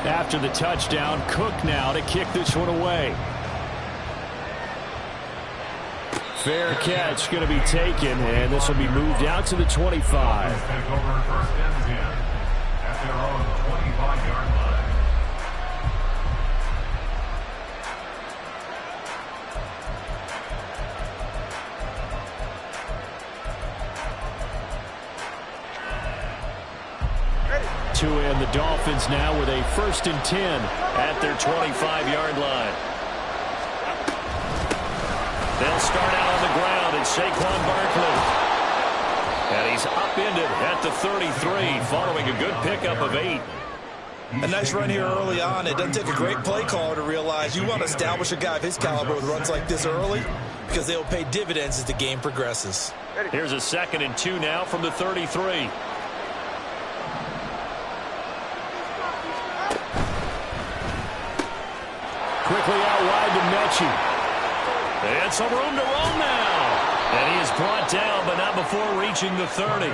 After the touchdown, Cook now to kick this one away. Fair catch going to be taken, and this will be moved out to the 25. And the Dolphins now with a 1st and 10 at their 25-yard line. They'll start out on the ground, and Saquon Barkley. And he's upended at the 33 following a good pickup of 8. A nice run here early on. It doesn't take a great play caller to realize you want to establish a guy of his caliber with runs like this early because they will pay dividends as the game progresses. Here's a 2nd and 2 now from the 33. Quickly out wide to Mechie. And some room to roam now. And he is brought down, but not before reaching the 30.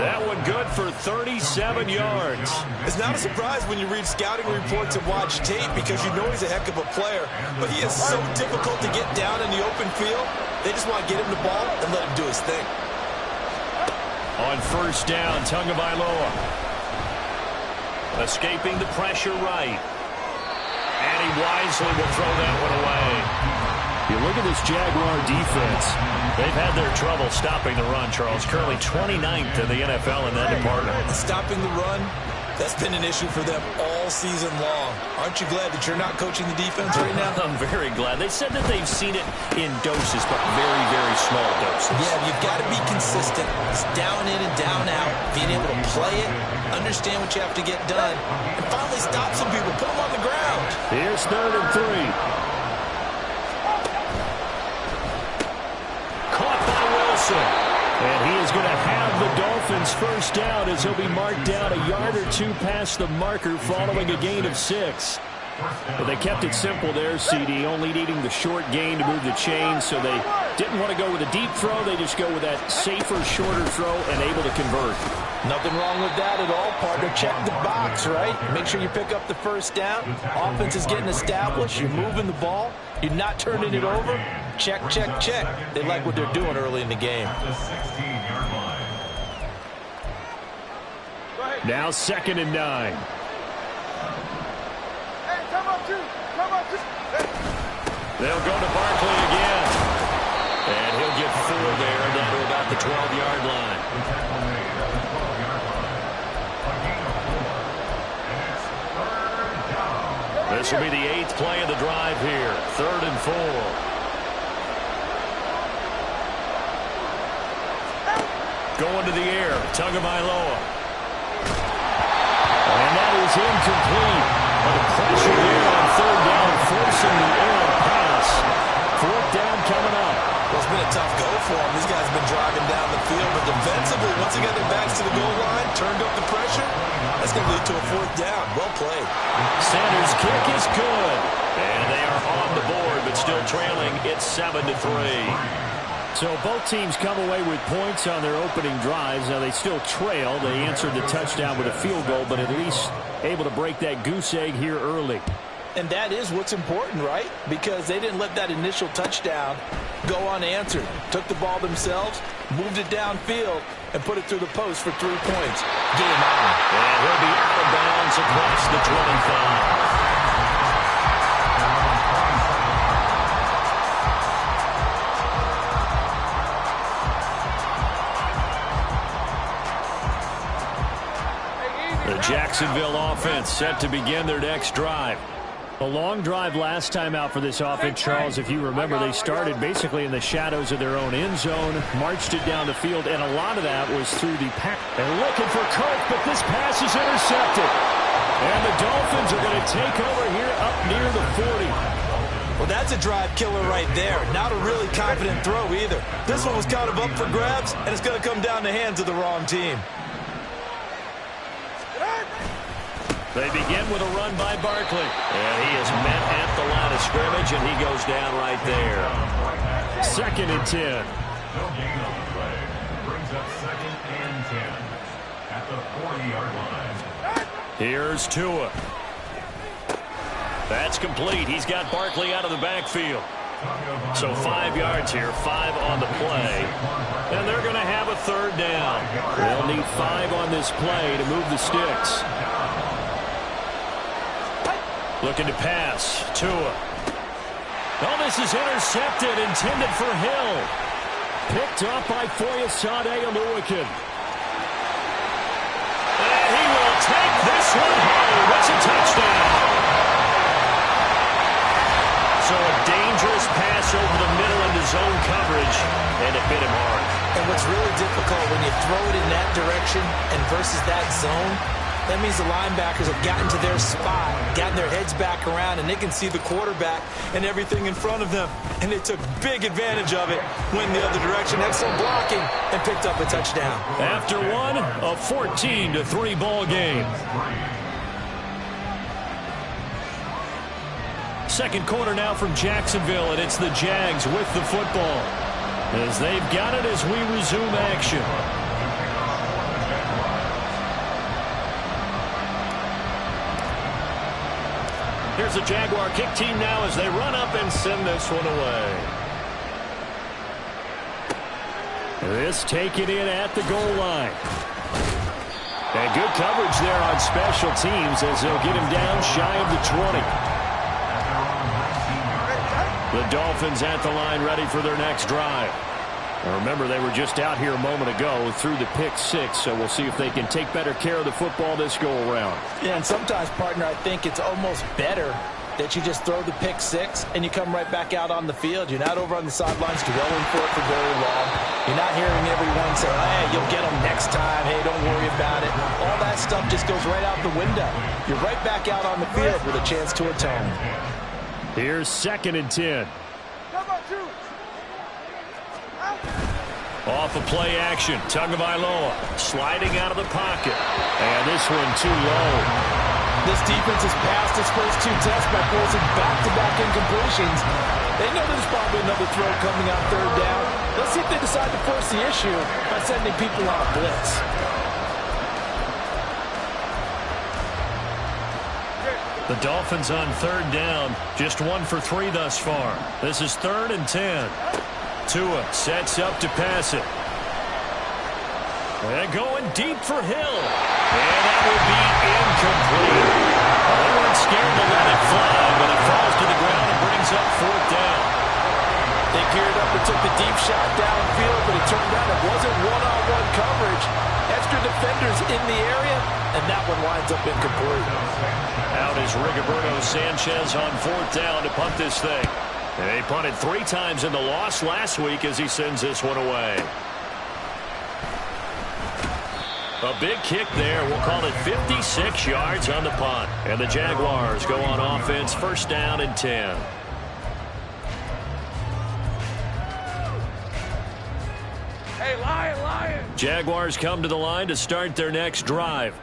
That one good for 37 yards. It's not a surprise when you read scouting reports and watch tape because you know he's a heck of a player. But he is so difficult to get down in the open field. They just want to get him the ball and let him do his thing. On 1st down, Tagovailoa. Escaping the pressure right. And he wisely will throw that one away. You look at this Jaguar defense. They've had their trouble stopping the run, Charles. Currently 29th in the NFL in that department. Stopping the run, that's been an issue for them all season long. Aren't you glad that you're not coaching the defense right now? I'm very glad. They said that they've seen it in doses, but very, very small doses. Yeah, you've got to be consistent. It's down in and down out. Being able to play it, understand what you have to get done, and finally stop some people, put them on the ground. Here's 3rd and 3. And he is going to have the Dolphins' 1st down as he'll be marked down a yard or 2 past the marker following a gain of 6. But they kept it simple there, CD, only needing the short gain to move the chains, so they didn't want to go with a deep throw. They just go with that safer, shorter throw and able to convert. Nothing wrong with that at all, partner. Check the box, right? Make sure you pick up the 1st down. Offense is getting established. You're moving the ball. You're not turning it over. Check, check, check. They like what they're doing early in the game. Now 2nd and 9. They'll go to Barkley again. And he'll get 4 there down to about the 12-yard line. This will be the 8th play of the drive here. 3rd and 4. Going to the air. Tagovailoa. And that is incomplete. But the pressure here on 3rd down, forcing the errant pass. 4th down coming up. Well, it's been a tough go for him. These guys have been driving down the field, but defensively, once they got their backs to the goal line, turned up the pressure, that's going to lead to a 4th down. Well played. Sanders' kick is good. And they are on the board, but still trailing. It's 7-3. So both teams come away with points on their opening drives. Now they still trail. They answered the touchdown with a field goal, but at least able to break that goose egg here early. And that is what's important, right? Because they didn't let that initial touchdown go unanswered. Took the ball themselves, moved it downfield, and put it through the post for 3 points. Game on. And he'll be out of bounds across the 25. The Jacksonville offense set to begin their next drive. A long drive last time out for this offense, Charles. If you remember, they started basically in the shadows of their own end zone, marched it down the field, and a lot of that was through the pass. And looking for Cook, but this pass is intercepted. And the Dolphins are going to take over here up near the 40. Well, that's a drive killer right there. Not a really confident throw either. This one was kind of up for grabs, and it's going to come down the hands of the wrong team. They begin with a run by Barkley. And he is met at the line of scrimmage, and he goes down right there. 2nd and 10. No gain on the play. Brings up 2nd and 10 at the 40-yard line. Here's Tua. That's complete. He's got Barkley out of the backfield. So 5 yards here, 5 on the play. And they're going to have a third down. They'll need 5 on this play to move the sticks. Looking to pass. Tua. Oh, this is intercepted, intended for Hill. Picked up by Foyesade Oluwakin. And he will take this one home. It's a touchdown. So a dangerous pass over the middle into zone coverage, and it hit him hard. And what's really difficult when you throw it in that direction and versus that zone, that means the linebackers have gotten to their spot, gotten their heads back around, and they can see the quarterback and everything in front of them. And they took big advantage of it, went the other direction, excellent blocking, and picked up a touchdown. After one, a 14-3 ball game. Second quarter now from Jacksonville, and it's the Jags with the football as they've got it as we resume action. Here's the Jaguar kick team now as they run up and send this one away. This taken in at the goal line. And good coverage there on special teams as they'll get him down shy of the 20. The Dolphins at the line ready for their next drive. Now remember, they were just out here a moment ago through the pick 6, so we'll see if they can take better care of the football this go-around. Yeah, and sometimes, partner, I think it's almost better that you just throw the pick 6 and you come right back out on the field. You're not over on the sidelines dwelling for it for very long. You're not hearing everyone say, hey, you'll get them next time. Hey, don't worry about it. All that stuff just goes right out the window. You're right back out on the field with a chance to atone. Here's 2nd and 10. Off of play action. Tagovailoa sliding out of the pocket. And this one too low. This defense has passed its first 2 tests by forcing back-to-back incompletions. They know there's probably another throw coming on 3rd down. Let's see if they decide to force the issue by sending people on a blitz. The Dolphins on 3rd down. Just 1 for 3 thus far. This is 3rd and 10. Tua sets up to pass it. And going deep for Hill. And that will be incomplete. They weren't scared to let it fly, but it falls to the ground and brings up 4th down. They geared up and took the deep shot downfield, but it turned out it wasn't one-on-one coverage. Extra defenders in the area, and that one winds up incomplete. Out is Rigoberto Sanchez on 4th down to punt this thing. And they punted 3 times in the loss last week as he sends this one away. A big kick there. We'll call it 56 yards on the punt. And the Jaguars go on offense, 1st down and 10. Hey, Lion! Jaguars come to the line to start their next drive.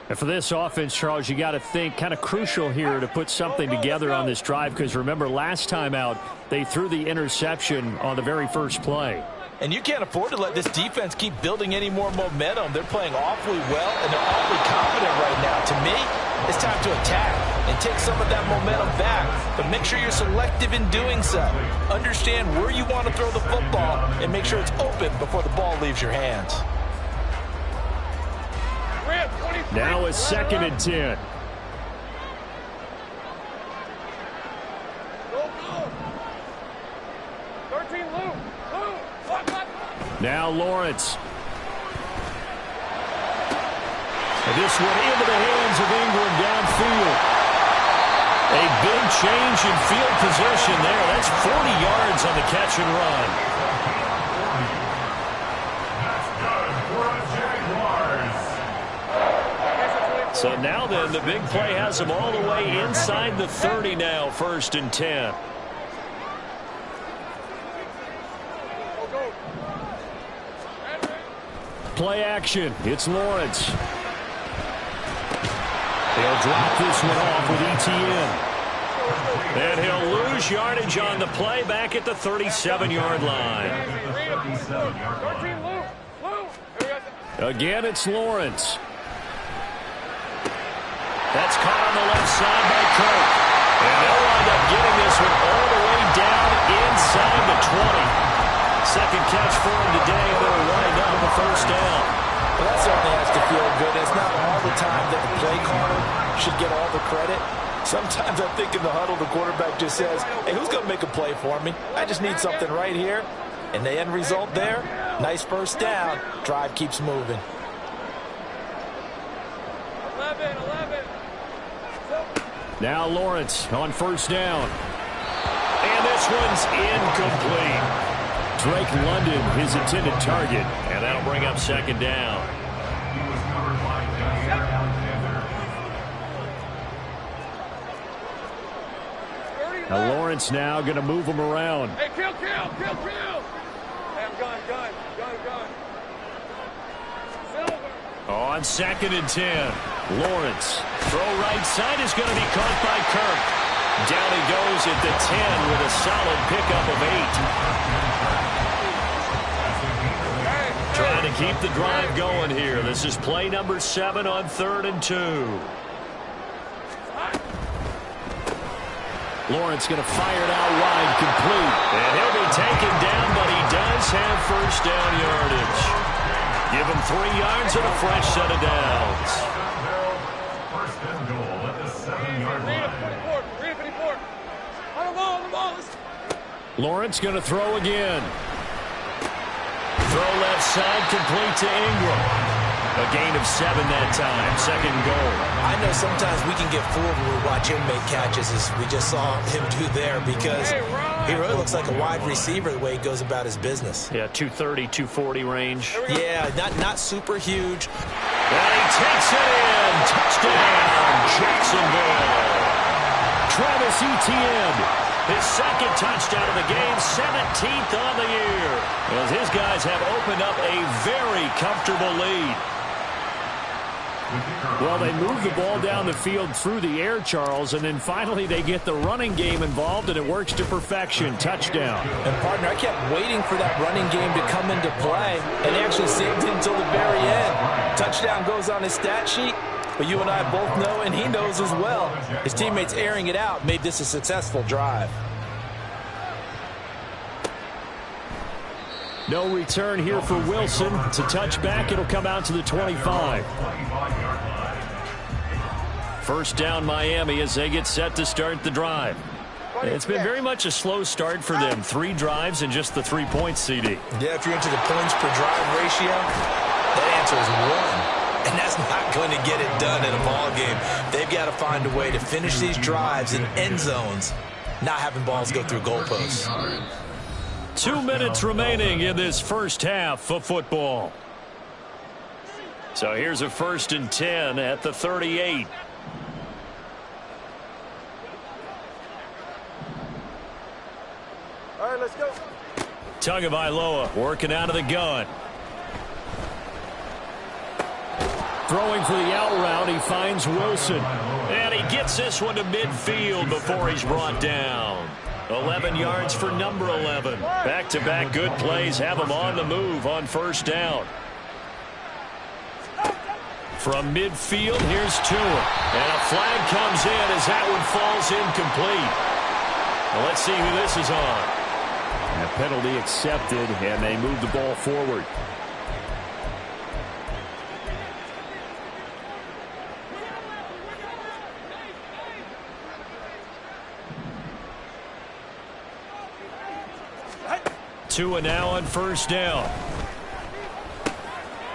And for this offense, Charles, you got to think kind of crucial here to put something together on this drive, because remember last time out they threw the interception on the very first play. And you can't afford to let this defense keep building any more momentum. They're playing awfully well, and they're awfully confident right now. To me, it's time to attack and take some of that momentum back. But make sure you're selective in doing so. Understand where you want to throw the football and make sure it's open before the ball leaves your hands. Now it's 2nd and 10. Now Lawrence. And this one into the hands of Ingram downfield. A big change in field position there. That's 40 yards on the catch and run. So now then, the big play has them all the way inside the 30 now, 1st and 10. Play action. It's Lawrence. He'll drop this one off with ETN. And he'll lose yardage on the play back at the 37-yard line. Again, it's Lawrence. That's caught on the left side by Kirk. it all the way down inside the 20. Second catch for him today, and they'll wind up with a first down. Well, that certainly has to feel good. It's not all the time that the play caller should get all the credit. Sometimes I think in the huddle, the quarterback just says, hey, who's going to make a play for me? I just need something right here. And the end result there, nice first down. Drive keeps moving. 11. Now Lawrence on first down. And this one's incomplete. Drake London, his intended target, and that'll bring up second down. Now Lawrence now going to move him around. Hey, kill. Hey, I'm gun. Silver. On 2nd and 10. Lawrence. Throw right side is going to be caught by Kirk. Down he goes at the 10 with a solid pickup of 8. Trying to keep the drive going here. This is play number 7 on 3rd and 2. Lawrence going to fire it out wide, complete. And he'll be taken down, but he does have first down yardage. Give him 3 yards and a fresh set of downs. First and goal at the 7-yard line. Read 54. On the ball. Lawrence going to throw again. Throw left side, complete to Ingram. A gain of 7 that time. Second goal. I know sometimes we can get fooled when we watch him make catches, as we just saw him do there, because he really looks like a wide receiver the way he goes about his business. Yeah, 230, 240 range. Yeah, not super huge. And he takes it in. Touchdown, Jacksonville. Travis Etienne. His second touchdown of the game, 17th on the year. As his guys have opened up a very comfortable lead. Well, they move the ball down the field through the air, Charles, and then finally they get the running game involved, and it works to perfection. Touchdown. And, partner, I kept waiting for that running game to come into play, and they actually saved it until the very end. Touchdown goes on his stat sheet, but you and I both know, and he knows as well, his teammates airing it out made this a successful drive. No return here for Wilson. It's a touchback. It'll come out to the 25. First down, Miami, as they get set to start the drive. It's been very much a slow start for them. 3 drives and just the 3 points, CD. Yeah, if you're into the points per drive ratio, that answer is 1. And that's not going to get it done in a ball game. They've got to find a way to finish these drives in end zones, not having balls go through goalposts. 2 minutes remaining in this first half of football. So here's a 1st and 10 at the 38. All right, let's go. Tagovailoa working out of the gun. Throwing for the out route, he finds Wilson. And he gets this one to midfield before he's brought down. 11 yards for number 11. Back-to-back good plays have him on the move on first down. From midfield, here's Tua. And a flag comes in as that one falls incomplete. Well, let's see who this is on. A penalty accepted, and they move the ball forward. Tua now on first down.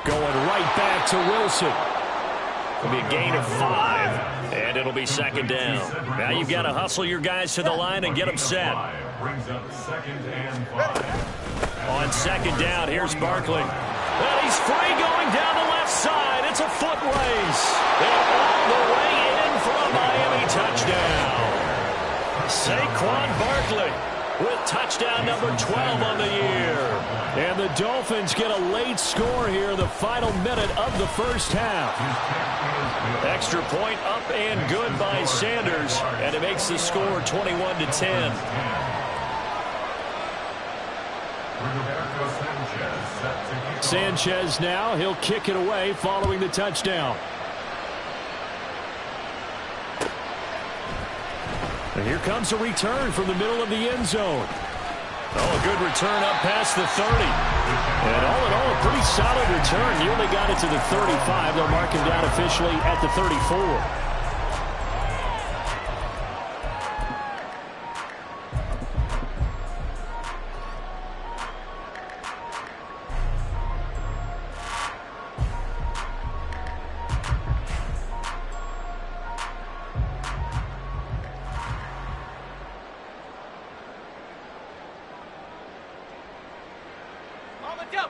Going right back to Wilson. It'll be a gain of 5, and it'll be second down. Now you've got to hustle your guys to the line and get them set. Brings up 2nd and 5. On second down, here's Barkley. And he's free going down the left side. It's a foot race. And all the way in for a Miami touchdown. Saquon Barkley with touchdown number 12 on the year. And the Dolphins get a late score here, the final minute of the first half. Extra point up and good by Sanders, and it makes the score 21-10. Sanchez now, he'll kick it away following the touchdown. And here comes a return from the middle of the end zone. Oh, a good return up past the 30. And all in all, a pretty solid return. Nearly got it to the 35. They'll mark him down officially at the 34.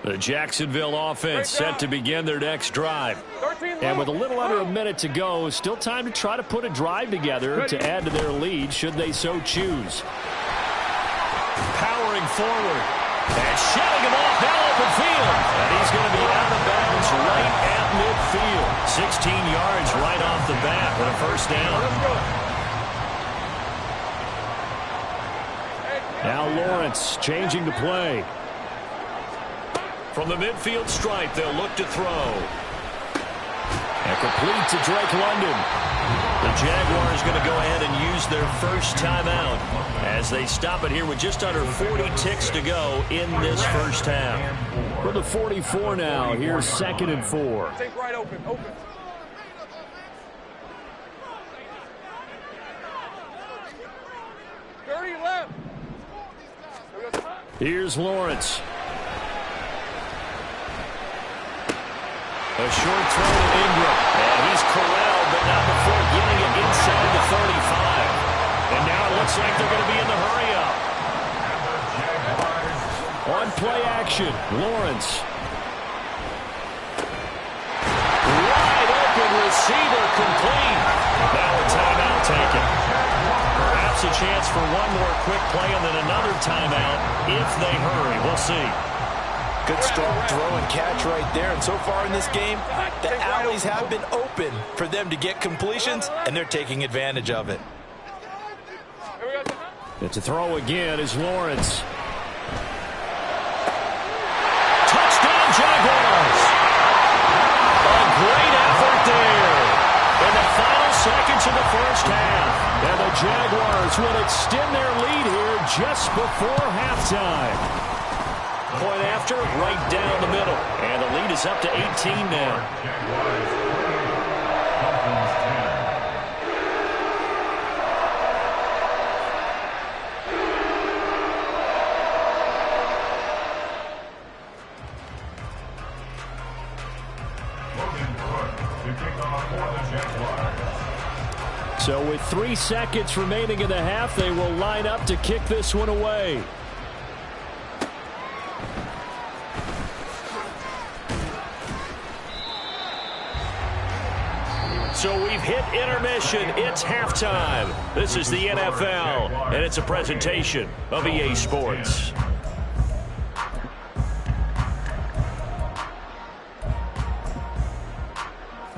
The Jacksonville offense set to begin their next drive. And with a little under a minute to go, still time to try to put a drive together to add to their lead should they so choose. Powering forward. And shutting him off down open field. And he's going to be out of bounds right at midfield. 16 yards right off the bat with a first down. Now Lawrence changing the play. From the midfield stripe, they'll look to throw. And complete to Drake London. The Jaguars going to go ahead and use their first timeout as they stop it here with just under 40 ticks to go in this first half. From the 44 now, here's 2nd and 4. Take right open. Left. Here's Lawrence. A short throw to Ingram. And he's corralled, but not before getting it inside the 35. And now it looks like they're going to be in the hurry-up. On play action, Lawrence. Wide open receiver complete. Now a timeout taken. Perhaps a chance for one more quick play and then another timeout if they hurry. We'll see. Good strong throw and catch right there. And so far in this game, the alleys have been open for them to get completions, and they're taking advantage of it. It's a throw again is Lawrence. Touchdown Jaguars! A great effort there in the final seconds of the first half. And the Jaguars will extend their lead here just before halftime. Point after, right down the middle. And the lead is up to 18 now. So with 3 seconds remaining in the half, they will line up to kick this one away. So we've hit intermission. It's halftime. This is the NFL, and it's a presentation of EA Sports.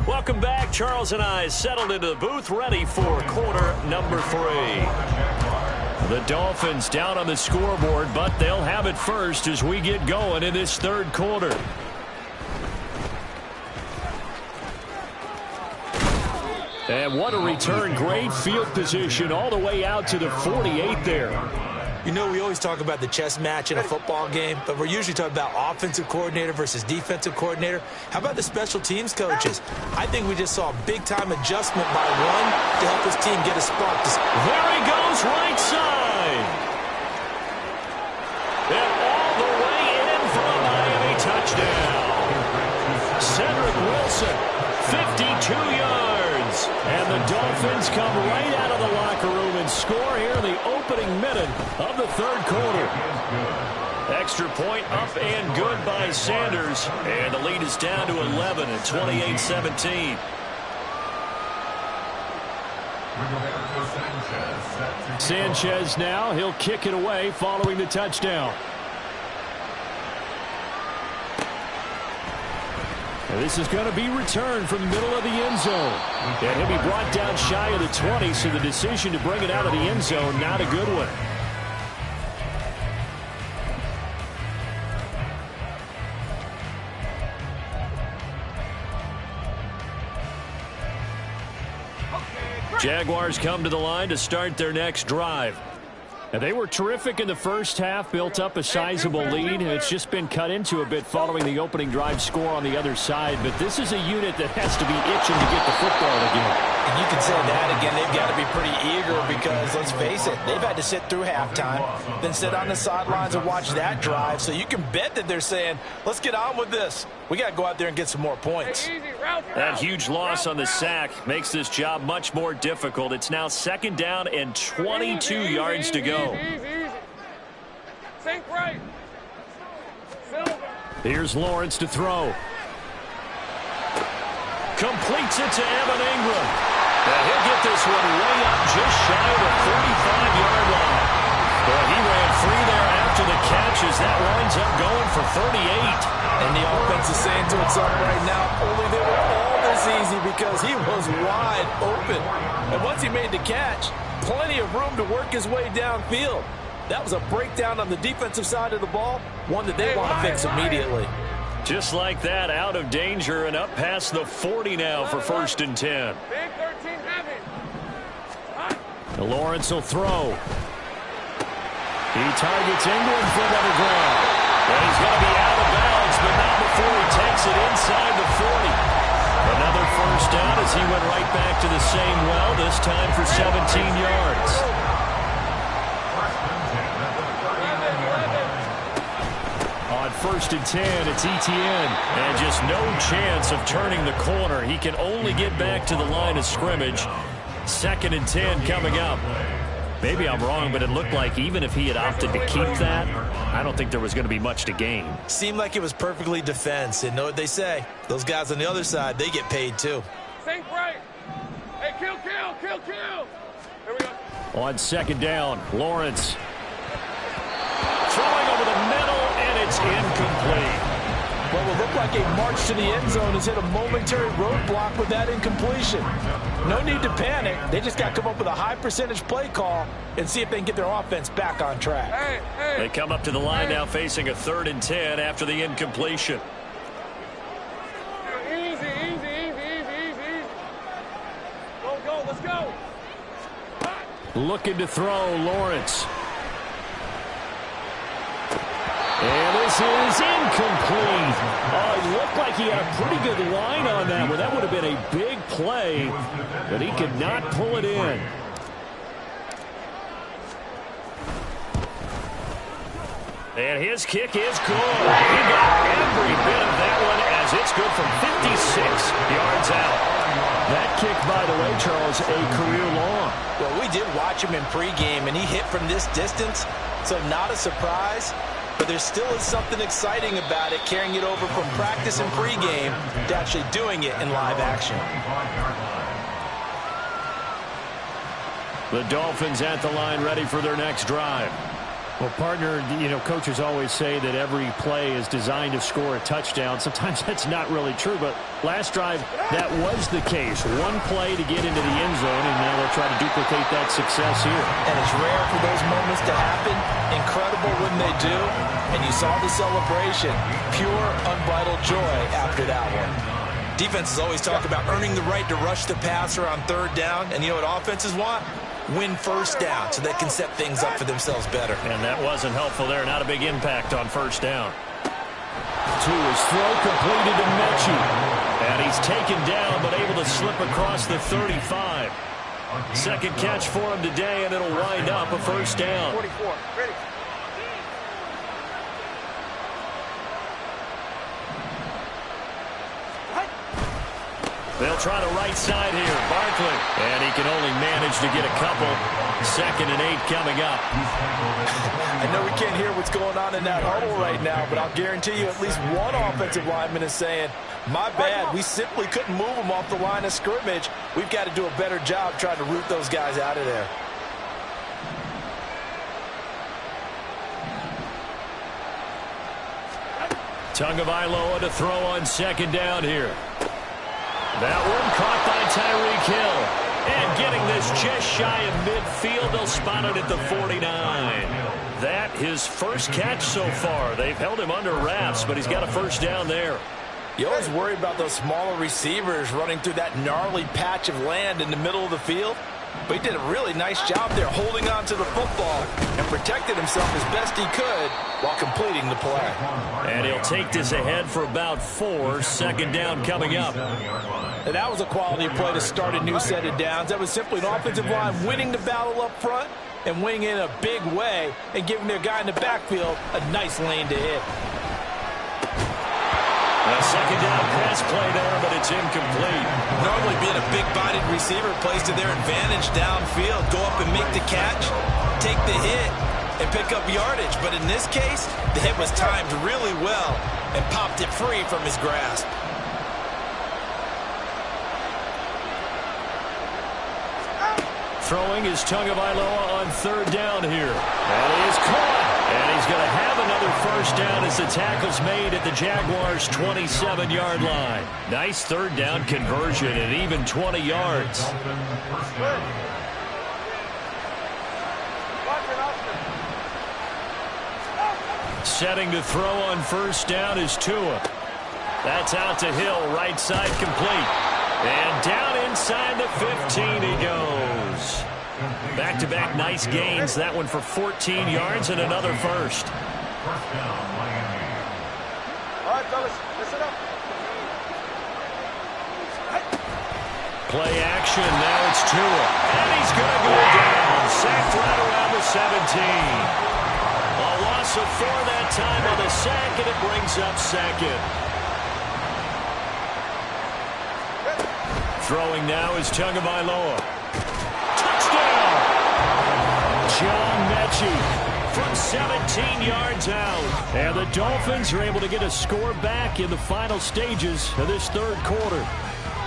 Welcome back. Charles and I settled into the booth, ready for quarter number 3. The Dolphins down on the scoreboard, but they'll have it first as we get going in this third quarter. And what a return. Great field position all the way out to the 48 there. You know, we always talk about the chess match in a football game, but we're usually talking about offensive coordinator versus defensive coordinator. How about the special teams coaches? I think we just saw a big-time adjustment by one to help his team get a spark. There he goes, right side. And all the way in for a Miami touchdown. Cedric Wilson, 52 yards. And the Dolphins come right out of the locker room and score here in the opening minute of the third quarter. Extra point up and good by Sanders. And the lead is down to 11 at 28-17. Sanchez now, he'll kick it away following the touchdown. And this is going to be returned from the middle of the end zone. And he'll be brought down shy of the 20, so the decision to bring it out of the end zone, not a good one. Jaguars come to the line to start their next drive. And they were terrific in the first half, built up a sizable lead, and it's just been cut into a bit following the opening drive score on the other side. But this is a unit that has to be itching to get the football again. And you can say that again. They've got to be pretty eager because, let's face it, they've had to sit through halftime, then sit on the sidelines and watch that drive. So you can bet that they're saying, let's get on with this. We got to go out there and get some more points. That huge loss on the sack makes this job much more difficult. It's now 2nd down and 22 yards to go. Sink right. Here's Lawrence to throw. Completes it to Evan Ingram. And he'll get this one way up just shy of the 45-yard line. Well, he ran free there after the catch as that winds up going for 38. And the offense is saying to itself right now, only they were all this easy because he was wide open. And once he made the catch, plenty of room to work his way downfield. That was a breakdown on the defensive side of the ball, one that they want to fix immediately. Just like that, out of danger and up past the 40 now for 1st and 10. Big 13 heavy. Lawrence will throw. He targets Ingram for another grab. And he's going to be out of bounds, but not before he takes it inside the 40. Another 1st down as he went right back to the same well, this time for 17 yards. On 1st and 10, it's Etienne. And just no chance of turning the corner. He can only get back to the line of scrimmage. 2nd and 10 coming up. Maybe I'm wrong, but it looked like even if he had opted to keep that, I don't think there was going to be much to gain. Seemed like it was perfectly defense. And know what they say? Those guys on the other side, they get paid too. Sink right. Hey, kill. Here we go. On 2nd down, Lawrence. Throwing over the middle, and it's incomplete. What will look like a march to the end zone has hit a momentary roadblock with that incompletion. No need to panic. They just got to come up with a high percentage play call and see if they can get their offense back on track. They come up to the line now facing a 3rd and 10 after the incompletion. Easy. Go, let's go. Looking to throw, Lawrence. And this is incomplete. Oh, it looked like he had a pretty good line on that one. That would have been a big play, but he could not pull it in. And his kick is good. He got every bit of that one as it's good from 56 yards out. That kick, by the way, Charles, a career long. Well, we did watch him in pregame, and he hit from this distance, so not a surprise. But there still is something exciting about it, carrying it over from practice and pregame to actually doing it in live action. The Dolphins at the line ready for their next drive. Well, partner, coaches always say that every play is designed to score a touchdown. Sometimes that's not really true, but last drive, that was the case. One play to get into the end zone, and now they'll try to duplicate that success here. And it's rare for those moments to happen. Incredible when they do. And you saw the celebration. Pure, unbridled joy after that one. Defenses always talk about earning the right to rush the passer on 3rd down. And you know what offenses want? Win 1st down so they can set things up for themselves better. And that wasn't helpful there. Not a big impact on 1st down. To his throw, completed to Mechie. And he's taken down, but able to slip across the 35. 2nd catch for him today, and it'll wind up a 1st down. 44, ready. They'll try the right side here. Barkley. And he can only manage to get a couple. 2nd and 8 coming up. I know we can't hear what's going on in that huddle right now, but I'll guarantee you at least one offensive lineman is saying, my bad, we simply couldn't move them off the line of scrimmage. We've got to do a better job trying to root those guys out of there. Tagovailoa to throw on 2nd down here. That one caught by Tyreek Hill. And getting this just shy of midfield, they'll spot it at the 49. That his 1st catch so far. They've held him under wraps, but he's got a 1st down there. You always worry about those smaller receivers running through that gnarly patch of land in the middle of the field. But he did a really nice job there holding on to the football and protected himself as best he could while completing the play. And he'll take this ahead for about 4. Second down coming up. And that was a quality play to start a new set of downs. That was simply an offensive line winning the battle up front and winning in a big way and giving their guy in the backfield a nice lane to hit. A second down pass play there, but it's incomplete. Normally being a big-bodied receiver plays to their advantage downfield. Go up and make the catch, take the hit, and pick up yardage. But in this case, the hit was timed really well and popped it free from his grasp. Throwing is Tagovailoa on third down here. And he is caught. And he's going to have another first down as the tackle's made at the Jaguars' 27-yard line. Nice third down conversion at even 20 yards. Setting to throw on first down is Tua. That's out to Hill, right side complete. And down inside the 15 he goes. Back-to-back nice gains. That one for 14 yards and another first. All right, fellas, listen up. Play action. Now it's Tua. And he's going to go down. Sacked right around the 17. A loss of 4 that time on the sack, and it brings up second. Throwing now is Tagovailoa. Touchdown! John Mechie from 17 yards out. And the Dolphins are able to get a score back in the final stages of this third quarter.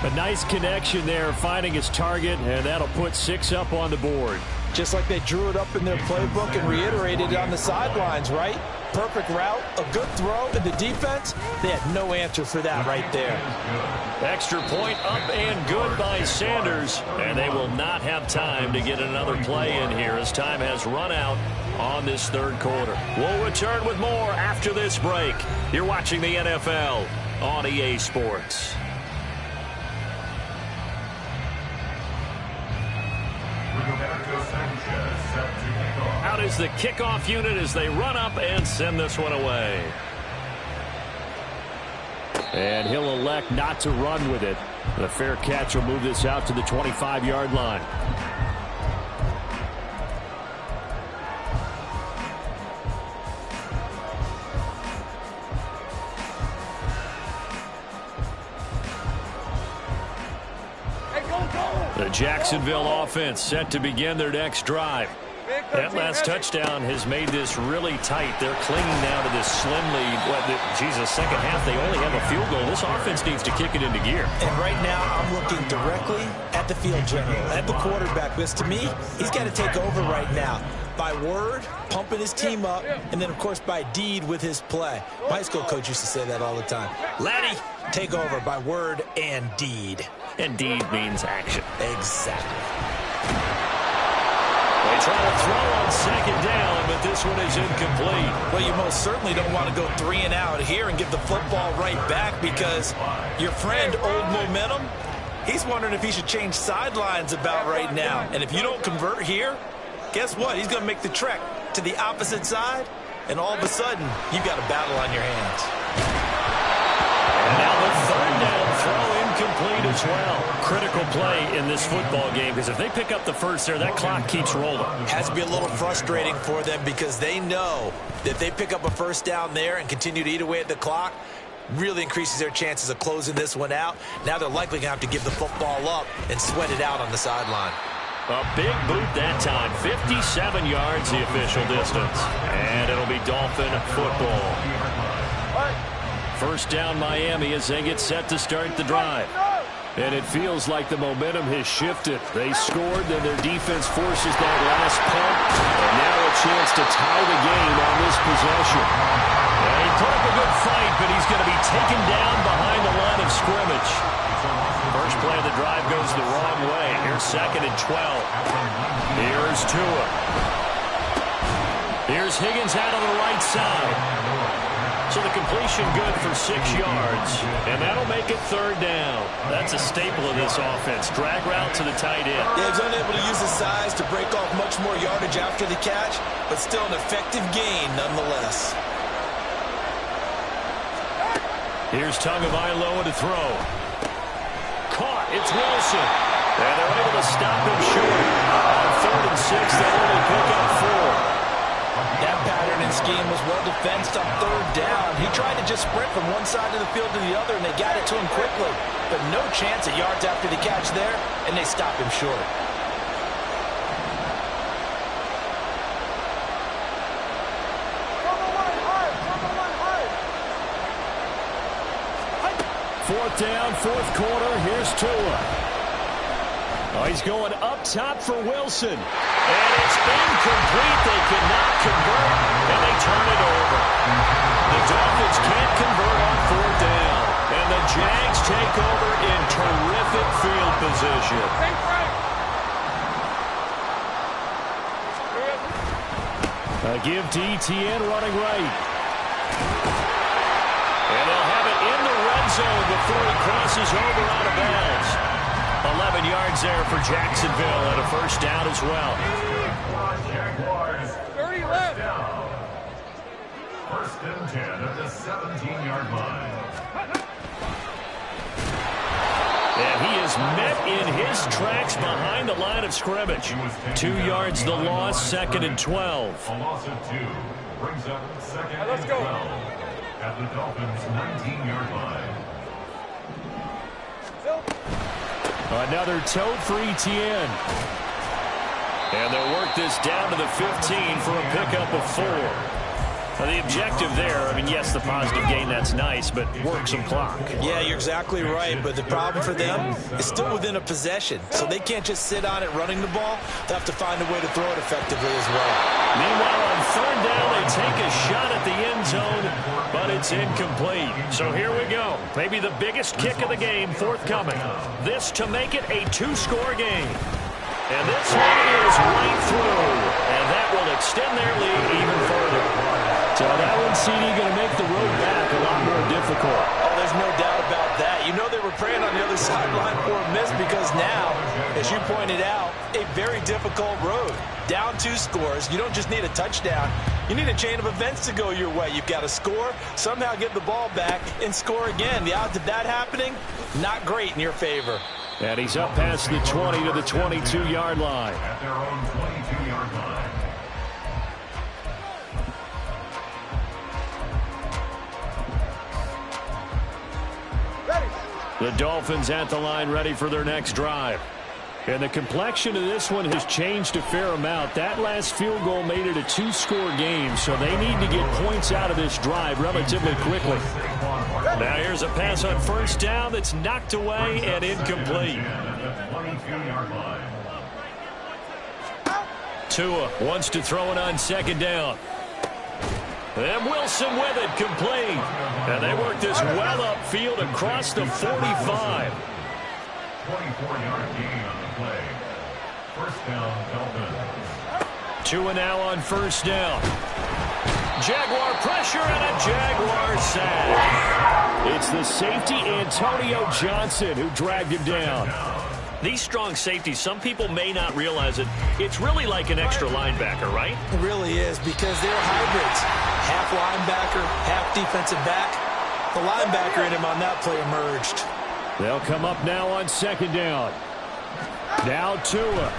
A nice connection there, finding his target, and that'll put 6 up on the board. Just like they drew it up in their playbook and reiterated it on the sidelines, right? Perfect route, a good throw, and the defense, they had no answer for that right there. Extra point up and good by Sanders, and they will not have time to get another play in here as time has run out on this third quarter. We'll return with more after this break. You're watching the NFL on EA Sports. Out is the kickoff unit as they run up and send this one away. And he'll elect not to run with it. The fair catch will move this out to the 25-yard line. The Jacksonville offense set to begin their next drive. That last touchdown has made this really tight. They're clinging now to this slim lead. Second half, they only have a field goal. This offense needs to kick it into gear. And right now, I'm looking directly at the field general, at the quarterback. Because to me, he's got to take over right now. By word, pumping his team up, and then, of course, by deed with his play. My high school coach used to say that all the time. Laddie, take over by word and deed. And deed means action. Exactly. They try to throw on second down, but this one is incomplete. Well, you most certainly don't want to go 3 and out here and give the football right back because your friend, Old Momentum, he's wondering if he should change sidelines about right now. And if you don't convert here, guess what? He's going to make the trek to the opposite side, and all of a sudden, you've got a battle on your hands. And now the third down throw incomplete as well. Critical play in this football game because if they pick up the first there, that clock keeps rolling. Has to be a little frustrating for them because they know that if they pick up a first down there and continue to eat away at the clock, really increases their chances of closing this one out. Now they're likely going to have to give the football up and sweat it out on the sideline. A big boot that time. 57 yards the official distance. And it'll be Dolphin football. First down Miami as they get set to start the drive. And it feels like the momentum has shifted. They scored, then their defense forces that last punt. And now a chance to tie the game on this possession. And he put up a good fight, but he's going to be taken down behind the line of scrimmage. First play of the drive goes the wrong way. Here's 2nd and 12. Here's Tua. Here's Higgins out on the right side. So the completion good for 6 yards, and that'll make it 3rd down. That's a staple of this offense. Drag route to the tight end. Yeah, he's unable to use his size to break off much more yardage after the catch, but still an effective gain nonetheless. Here's Tagovailoa to throw. Caught. It's Wilson. And they're able to stop him short. On 3rd and 6, they'll only pick up 4. That pattern and scheme was well defensed on 3rd down. He tried to just sprint from one side of the field to the other, and they got it to him quickly. But no chance at yards after the catch there, and they stop him short. Fourth down, 4th quarter. Here's Tua. Oh, he's going up top for Wilson. And it's incomplete. They cannot convert, and they turn it over. The Dolphins can't convert on 4th down. And the Jags take over in terrific field position. A give to Etienne running right. And they'll have it in the red zone before he crosses over out of bounds. 11 yards there for Jacksonville and a 1st down as well. 30 left. 1st and 10 at the 17-yard line. And he is met in his tracks behind the line of scrimmage. 2 yards the loss, 2nd and 12. A loss of 2 brings up 2nd and 12 let's go. at the Dolphins' 19-yard line. Another toe for Etienne. And they'll work this down to the 15 for a pickup of 4. Now, the objective there, I mean, yes, the positive gain, that's nice, but work some clock. Yeah, you're exactly right, but the problem for them is still within a possession, so they can't just sit on it running the ball. They'll have to find a way to throw it effectively as well. Meanwhile, on 3rd down, they take a shot at the end zone, but it's incomplete. So here we go. Maybe the biggest kick of the game forthcoming. This to make it a 2-score game. And this one is right through, and that will extend their lead even further. So that one, CD, going to make the road back a lot more difficult. Oh, there's no doubt about that. You know they were praying on the other sideline for a miss because now, as you pointed out, a very difficult road. Down 2 scores. You don't just need a touchdown. You need a chain of events to go your way. You've got to score, somehow get the ball back, and score again. The odds of that happening, not great in your favor. And he's up past the 20 to the 22-yard line. At their own 22-yard line. The Dolphins at the line ready for their next drive. And the complexion of this one has changed a fair amount. That last field goal made it a 2-score game, so they need to get points out of this drive relatively quickly. Now here's a pass on 1st down that's knocked away and incomplete. Tua wants to throw it on 2nd down. And Wilson with it, complete. And they work this well upfield across the 45. 24-yard gain on the play. 1st down, Dolphins. Tua now on 1st down. Jaguar pressure and a Jaguar sack. It's the safety Antonio Johnson who dragged him down. These strong safeties, some people may not realize it. It's really like an extra linebacker, right? It really is because they're hybrids. Half linebacker, half defensive back. The linebacker in him on that play emerged. They'll come up now on 2nd down. Now Tua.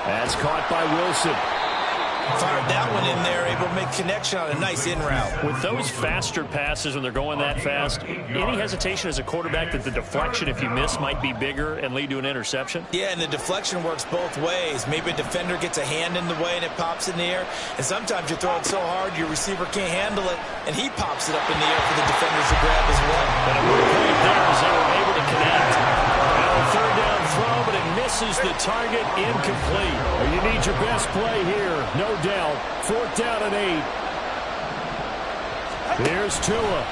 That's caught by Wilson. Fired that one in there, able to make connection on a nice in route. With those faster passes when they're going that fast, any hesitation as a quarterback that the deflection, if you miss, might be bigger and lead to an interception? Yeah, and the deflection works both ways. Maybe a defender gets a hand in the way and it pops in the air. And sometimes you throw it so hard your receiver can't handle it, and he pops it up in the air for the defenders to grab as well. And a good point there as they were able to connect. Now a 3rd down throw, but it misses the target, incomplete. Well, you need your best play here, no doubt. 4th down and 8. Here's Tua.